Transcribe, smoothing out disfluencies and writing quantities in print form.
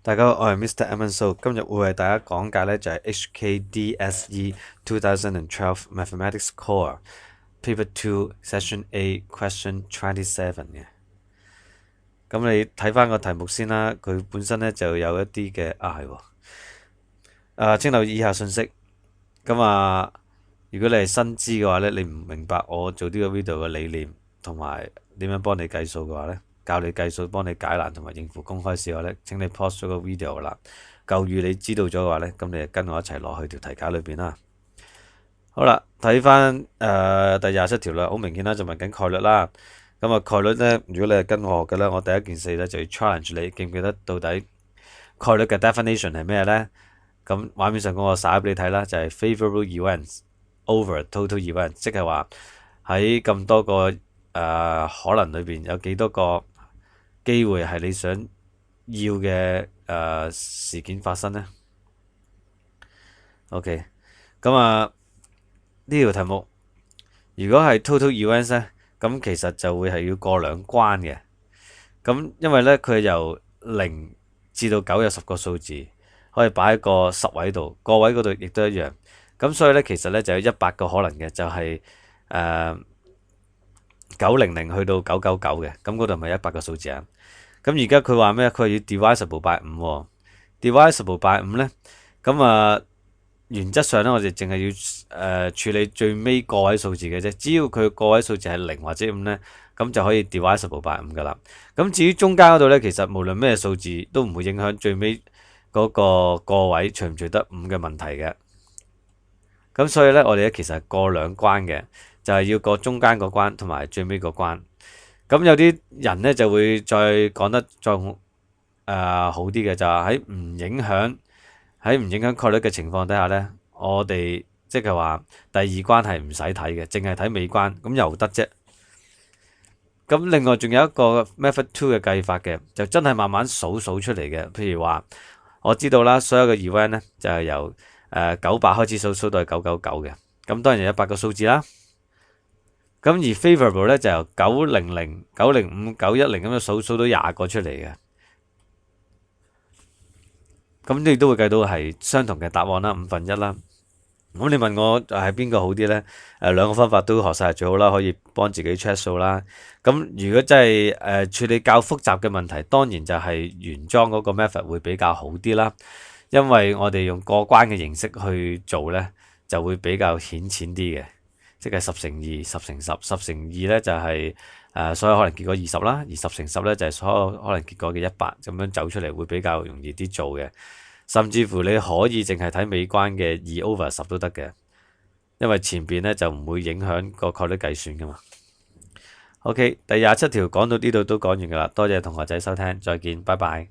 大家好，我係 Mr. Evan So，今日會為大家講解呢就係 HKDSE 2012 Mathematics Core Paper 2 Session A Question 27嘅。咁你睇翻個題目先啦，佢本身呢就有一啲嘅係喎，請留意以下信息。如果你係新知嘅話呢，你唔明白我做呢個 video 嘅理念同埋點樣幫你計數嘅話呢，教你計數，幫你解難同埋應付公開試嘅話呢，請你 pause 咗個 video 啦。舊語你知道咗嘅話呢，咁你就跟我一齊落去條題解裏邊啦。好啦，睇翻第27條啦，好明顯啦，就問緊概率啦。概率呢，如果你係跟我學嘅呢，我第一件事呢就要 challenge 你，記唔記得到底概率嘅 definition 係咩呢？咁畫面上嗰個灑俾你睇啦，就係 favorable events over total events，即係話喺咁多個可能裏邊有幾多個機會係你想要嘅事件發生呢？ OK， 呢條題目如果係 total events 咧，咁其實就會係要過兩關嘅。因為咧佢由0至到9有10個數字，可以擺喺個10位度，個位嗰度亦都一樣。咁所以咧其實咧就有100個可能嘅，就係900去到999嘅。咁嗰度咪100個數字啊？咁而家佢話咩？佢話要 divisible by 5喎。divisible by 5咧，原則上咧，我哋淨係要處理最尾個位數字嘅啫。只要佢個位數字係0或者5咧，咁就可以 divisible by 5噶啦。咁至於中間嗰度咧，其實無論咩數字都唔會影響最尾嗰個位除唔除得5嘅問題嘅。咁所以咧，我哋咧其實係過兩關嘅，就係要過中間個關同埋最尾個關。咁有啲人咧就會再講得再好啲嘅，就係喺唔影響概率嘅情況底下呢，我哋即係話第二關係唔使睇嘅，淨係睇尾關，咁又得啫。咁另外仲有一個 method 2嘅計法嘅，就真係慢慢數出嚟嘅。譬如話，我知道啦，所有嘅 event 呢就係由900開始數到係999嘅。咁當然有100個數字啦。咁而 favorable 呢就由900、905、910咁樣數到20個出嚟嘅。咁你都會計到係相同嘅答案啦，1/5啦。咁你問我係邊個好啲呢？兩個方法都學晒係最好啦，可以幫自己 check 數啦。咁如果真係處理較複雜嘅問題，當然就係原裝嗰個 method 會比較好啲啦。因為我哋用過關嘅形式去做呢，就會比較顯淺啲嘅，即係10乘2、10乘10、10乘2呢就係所有可能結果20啦，而10乘10呢就係所有可能結果嘅100，咁樣走出嚟會比較容易啲做嘅。甚至乎你可以淨係睇尾關嘅2/10都得嘅，因為前邊呢就唔會影響個概率計算噶嘛。OK，第27條講到呢度都講完噶啦，多謝同學仔收聽，再見，拜拜。